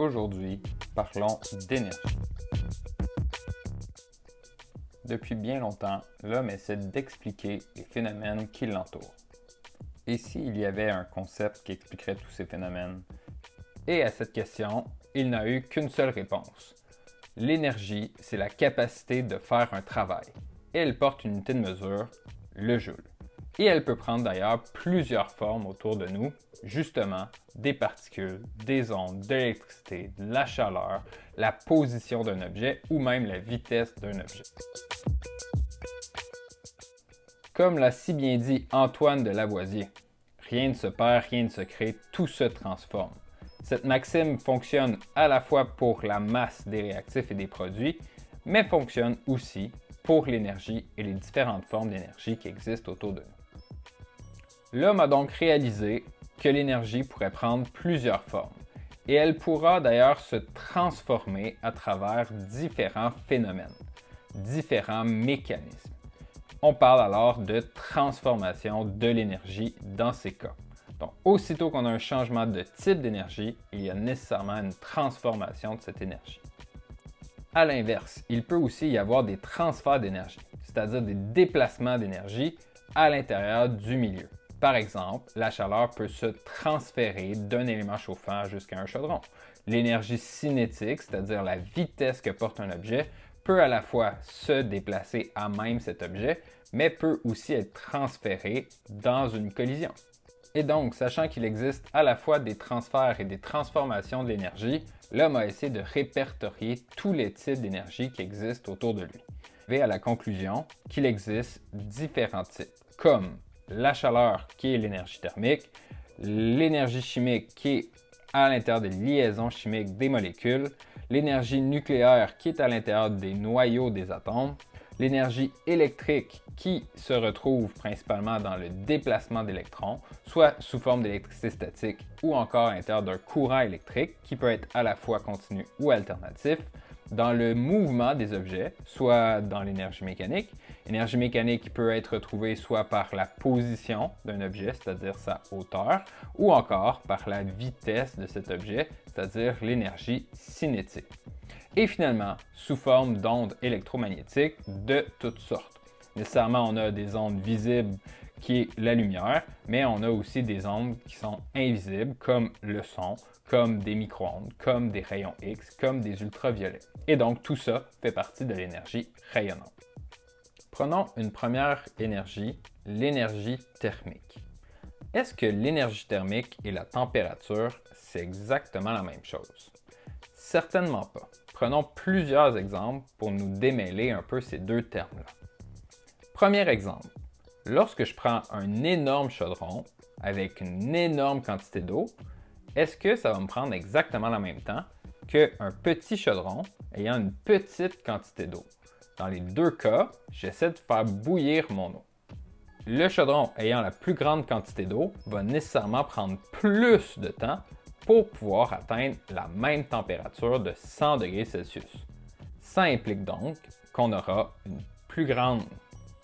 Aujourd'hui, parlons d'énergie. Depuis bien longtemps, l'homme essaie d'expliquer les phénomènes qui l'entourent. Et s'il y avait un concept qui expliquerait tous ces phénomènes? Et à cette question, il n'a eu qu'une seule réponse. L'énergie, c'est la capacité de faire un travail. Et elle porte une unité de mesure, le joule. Et elle peut prendre d'ailleurs plusieurs formes autour de nous, justement des particules, des ondes, de l'électricité, de la chaleur, la position d'un objet ou même la vitesse d'un objet. Comme l'a si bien dit Antoine de Lavoisier, rien ne se perd, rien ne se crée, tout se transforme. Cette maxime fonctionne à la fois pour la masse des réactifs et des produits, mais fonctionne aussi pour l'énergie et les différentes formes d'énergie qui existent autour de nous. L'homme a donc réalisé que l'énergie pourrait prendre plusieurs formes, et elle pourra d'ailleurs se transformer à travers différents phénomènes, différents mécanismes. On parle alors de transformation de l'énergie dans ces cas. Donc, aussitôt qu'on a un changement de type d'énergie, il y a nécessairement une transformation de cette énergie. À l'inverse, il peut aussi y avoir des transferts d'énergie, c'est-à-dire des déplacements d'énergie à l'intérieur du milieu. Par exemple, la chaleur peut se transférer d'un élément chauffant jusqu'à un chaudron. L'énergie cinétique, c'est-à-dire la vitesse que porte un objet, peut à la fois se déplacer à même cet objet, mais peut aussi être transférée dans une collision. Et donc, sachant qu'il existe à la fois des transferts et des transformations de l'énergie, l'homme a essayé de répertorier tous les types d'énergie qui existent autour de lui. Il est à la conclusion qu'il existe différents types, comme la chaleur qui est l'énergie thermique, l'énergie chimique qui est à l'intérieur des liaisons chimiques des molécules, l'énergie nucléaire qui est à l'intérieur des noyaux des atomes, l'énergie électrique qui se retrouve principalement dans le déplacement d'électrons, soit sous forme d'électricité statique ou encore à l'intérieur d'un courant électrique qui peut être à la fois continu ou alternatif, dans le mouvement des objets, soit dans l'énergie mécanique. L'énergie mécanique peut être retrouvée soit par la position d'un objet, c'est-à-dire sa hauteur, ou encore par la vitesse de cet objet, c'est-à-dire l'énergie cinétique. Et finalement, sous forme d'ondes électromagnétiques de toutes sortes. Nécessairement, on a des ondes visibles qui est la lumière, mais on a aussi des ondes qui sont invisibles, comme le son, comme des micro-ondes, comme des rayons X, comme des ultraviolets. Et donc, tout ça fait partie de l'énergie rayonnante. Prenons une première énergie, l'énergie thermique. Est-ce que l'énergie thermique et la température, c'est exactement la même chose? Certainement pas. Prenons plusieurs exemples pour nous démêler un peu ces deux termes-là. Premier exemple. Lorsque je prends un énorme chaudron avec une énorme quantité d'eau, est-ce que ça va me prendre exactement le même temps qu'un petit chaudron ayant une petite quantité d'eau? Dans les deux cas, j'essaie de faire bouillir mon eau. Le chaudron ayant la plus grande quantité d'eau va nécessairement prendre plus de temps pour pouvoir atteindre la même température de 100 degrés Celsius. Ça implique donc qu'on aura une plus grande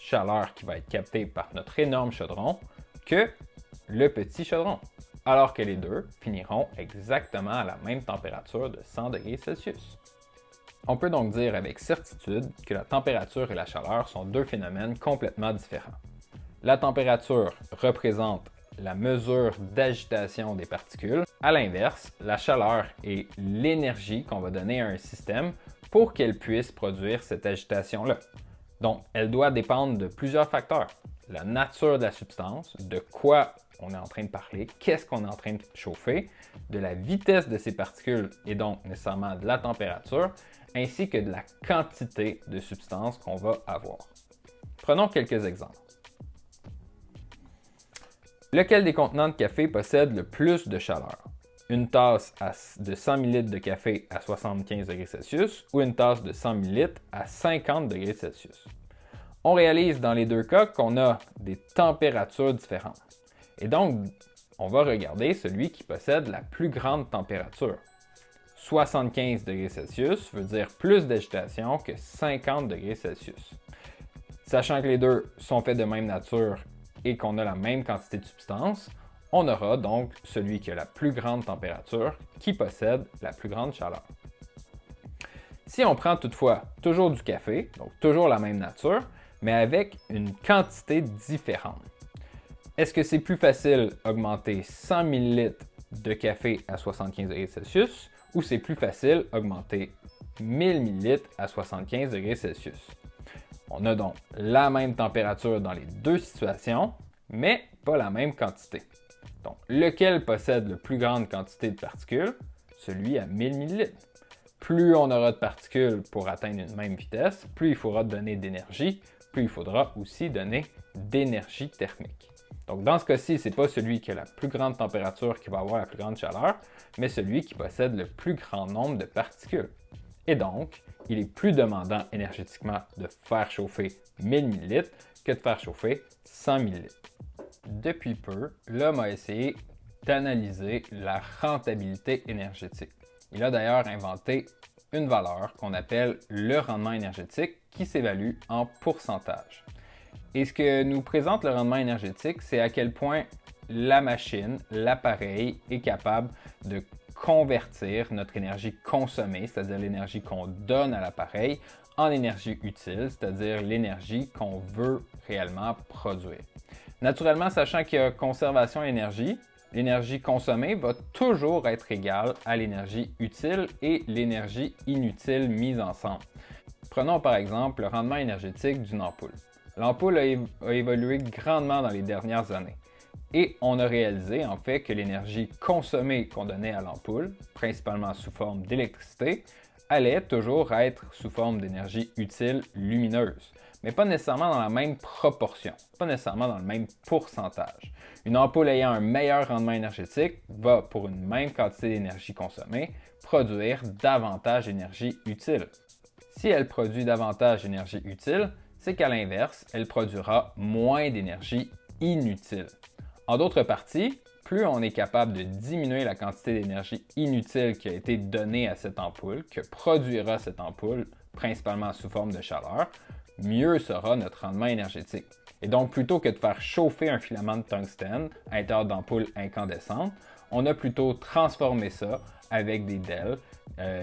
chaleur qui va être captée par notre énorme chaudron que le petit chaudron, alors que les deux finiront exactement à la même température de 100 degrés Celsius. On peut donc dire avec certitude que la température et la chaleur sont deux phénomènes complètement différents. La température représente la mesure d'agitation des particules. À l'inverse, la chaleur est l'énergie qu'on va donner à un système pour qu'elle puisse produire cette agitation-là. Donc, elle doit dépendre de plusieurs facteurs. La nature de la substance, de quoi on est en train de parler, qu'est-ce qu'on est en train de chauffer, de la vitesse de ces particules et donc nécessairement de la température, ainsi que de la quantité de substance qu'on va avoir. Prenons quelques exemples. Lequel des contenants de café possède le plus de chaleur? Une tasse de 100 ml de café à 75 degrés Celsius ou une tasse de 100 ml à 50 degrés Celsius. On réalise dans les deux cas qu'on a des températures différentes. Et donc, on va regarder celui qui possède la plus grande température. 75 degrés Celsius veut dire plus d'agitation que 50 degrés Celsius. Sachant que les deux sont faits de même nature et qu'on a la même quantité de substance, On aura donc celui qui a la plus grande température qui possède la plus grande chaleur. Si on prend toutefois toujours du café, donc toujours la même nature, mais avec une quantité différente, est-ce que c'est plus facile d'augmenter 100 ml de café à 75 degrés Celsius ou c'est plus facile d'augmenter 1000 ml à 75 degrés Celsius? On a donc la même température dans les deux situations, mais pas la même quantité. Donc, lequel possède la plus grande quantité de particules? Celui à 1000 ml. Plus on aura de particules pour atteindre une même vitesse, plus il faudra donner d'énergie, plus il faudra aussi donner d'énergie thermique. Donc, dans ce cas-ci, ce n'est pas celui qui a la plus grande température qui va avoir la plus grande chaleur, mais celui qui possède le plus grand nombre de particules. Et donc, il est plus demandant énergétiquement de faire chauffer 1000 ml que de faire chauffer 100 ml. Depuis peu, l'homme a essayé d'analyser la rentabilité énergétique. Il a d'ailleurs inventé une valeur qu'on appelle le rendement énergétique qui s'évalue en pourcentage. Et ce que nous présente le rendement énergétique, c'est à quel point la machine, l'appareil est capable de convertir notre énergie consommée, c'est-à-dire l'énergie qu'on donne à l'appareil, en énergie utile, c'est-à-dire l'énergie qu'on veut réellement produire. Naturellement, sachant qu'il y a conservation d'énergie, l'énergie consommée va toujours être égale à l'énergie utile et l'énergie inutile mise ensemble. Prenons par exemple le rendement énergétique d'une ampoule. L'ampoule a évolué grandement dans les dernières années. Et on a réalisé en fait que l'énergie consommée qu'on donnait à l'ampoule, principalement sous forme d'électricité, allait toujours être sous forme d'énergie utile lumineuse, mais pas nécessairement dans la même proportion, pas nécessairement dans le même pourcentage. Une ampoule ayant un meilleur rendement énergétique va, pour une même quantité d'énergie consommée, produire davantage d'énergie utile. Si elle produit davantage d'énergie utile, c'est qu'à l'inverse, elle produira moins d'énergie inutile. En d'autres parties, plus on est capable de diminuer la quantité d'énergie inutile qui a été donnée à cette ampoule, que produira cette ampoule, principalement sous forme de chaleur, mieux sera notre rendement énergétique. Et donc, plutôt que de faire chauffer un filament de tungstène à l'intérieur d'ampoules incandescentes, on a plutôt transformé ça avec des DEL,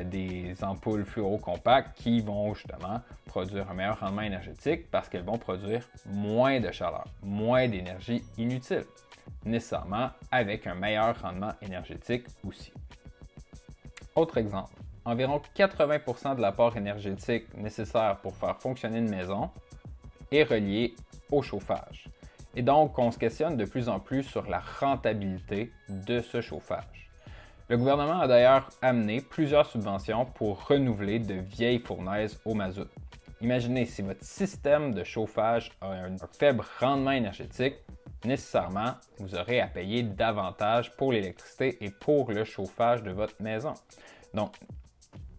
des ampoules fluorocompactes qui vont justement produire un meilleur rendement énergétique parce qu'elles vont produire moins de chaleur, moins d'énergie inutile, nécessairement avec un meilleur rendement énergétique aussi. Autre exemple, environ 80% de l'apport énergétique nécessaire pour faire fonctionner une maison est relié au chauffage. Et donc, on se questionne de plus en plus sur la rentabilité de ce chauffage. Le gouvernement a d'ailleurs amené plusieurs subventions pour renouveler de vieilles fournaises au mazout. Imaginez, si votre système de chauffage a un faible rendement énergétique, nécessairement, vous aurez à payer davantage pour l'électricité et pour le chauffage de votre maison. Donc,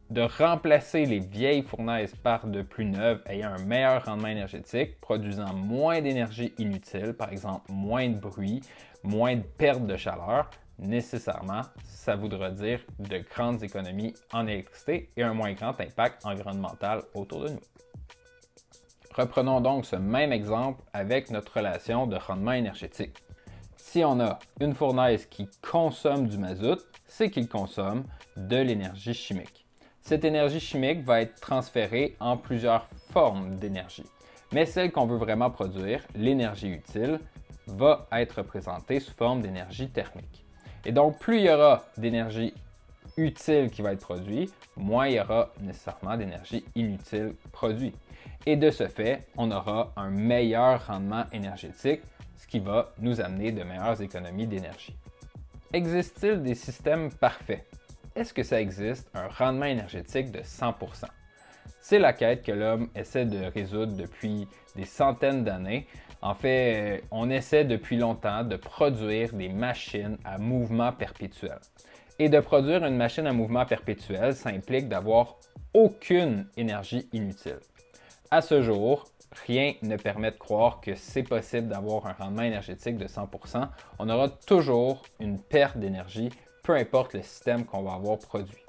de remplacer les vieilles fournaises par de plus neuves ayant un meilleur rendement énergétique, produisant moins d'énergie inutile, par exemple moins de bruit, moins de perte de chaleur, nécessairement, ça voudra dire de grandes économies en électricité et un moins grand impact environnemental autour de nous. Reprenons donc ce même exemple avec notre relation de rendement énergétique. Si on a une fournaise qui consomme du mazout, c'est qu'il consomme de l'énergie chimique. Cette énergie chimique va être transférée en plusieurs formes d'énergie. Mais celle qu'on veut vraiment produire, l'énergie utile, va être représentée sous forme d'énergie thermique. Et donc, plus il y aura d'énergie utile qui va être produite, moins il y aura nécessairement d'énergie inutile produite. Et de ce fait, on aura un meilleur rendement énergétique, ce qui va nous amener de meilleures économies d'énergie. Existe-t-il des systèmes parfaits? Est-ce que ça existe un rendement énergétique de 100%? C'est la quête que l'homme essaie de résoudre depuis des centaines d'années. En fait, on essaie depuis longtemps de produire des machines à mouvement perpétuel. Et de produire une machine à mouvement perpétuel, ça implique d'avoir aucune énergie inutile. À ce jour, rien ne permet de croire que c'est possible d'avoir un rendement énergétique de 100%. On aura toujours une perte d'énergie, peu importe le système qu'on va avoir produit.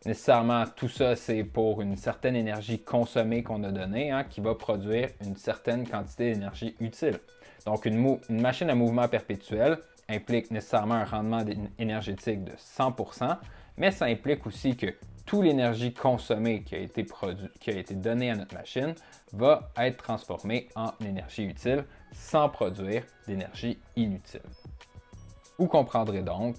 Nécessairement, tout ça, c'est pour une certaine énergie consommée qu'on a donnée, qui va produire une certaine quantité d'énergie utile. Donc, une machine à mouvement perpétuel implique nécessairement un rendement énergétique de 100%, mais ça implique aussi que toute l'énergie consommée qui a été donnée à notre machine va être transformée en énergie utile sans produire d'énergie inutile. Vous comprendrez donc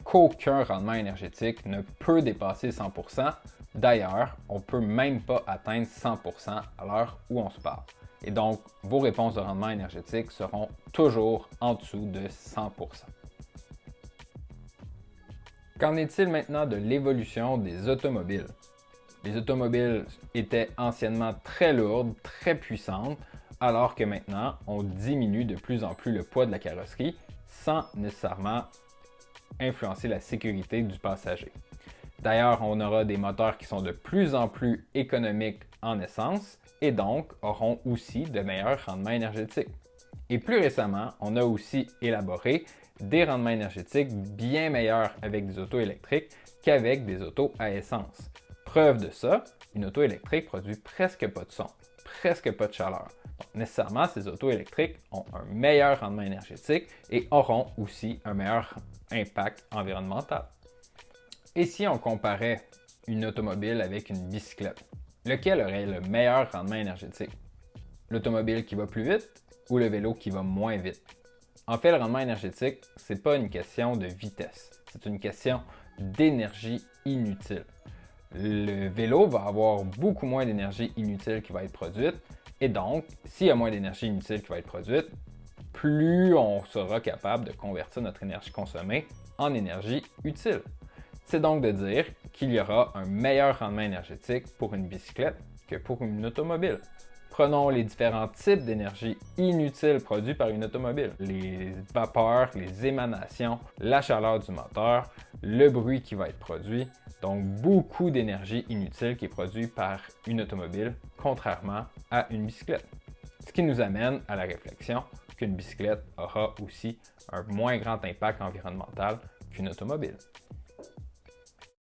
qu'aucun rendement énergétique ne peut dépasser 100%. D'ailleurs, on ne peut même pas atteindre 100% à l'heure où on se parle. Et donc, vos réponses de rendement énergétique seront toujours en dessous de 100%. Qu'en est-il maintenant de l'évolution des automobiles? Les automobiles étaient anciennement très lourdes, très puissantes, alors que maintenant, on diminue de plus en plus le poids de la carrosserie sans nécessairement influencer la sécurité du passager. D'ailleurs, on aura des moteurs qui sont de plus en plus économiques en essence et donc auront aussi de meilleurs rendements énergétiques. Et plus récemment, on a aussi élaboré des rendements énergétiques bien meilleurs avec des autos électriques qu'avec des autos à essence. Preuve de ça, une auto électrique produit presque pas de son, presque pas de chaleur. Donc, nécessairement, ces autos électriques ont un meilleur rendement énergétique et auront aussi un meilleur impact environnemental. Et si on comparait une automobile avec une bicyclette, lequel aurait le meilleur rendement énergétique? L'automobile qui va plus vite ou le vélo qui va moins vite? En fait, le rendement énergétique, ce n'est pas une question de vitesse, c'est une question d'énergie inutile. Le vélo va avoir beaucoup moins d'énergie inutile qui va être produite, et donc, s'il y a moins d'énergie inutile qui va être produite, plus on sera capable de convertir notre énergie consommée en énergie utile. C'est donc de dire qu'il y aura un meilleur rendement énergétique pour une bicyclette que pour une automobile. Prenons les différents types d'énergie inutile produits par une automobile. Les vapeurs, les émanations, la chaleur du moteur, le bruit qui va être produit. Donc, beaucoup d'énergie inutile qui est produite par une automobile, contrairement à une bicyclette. Ce qui nous amène à la réflexion qu'une bicyclette aura aussi un moins grand impact environnemental qu'une automobile.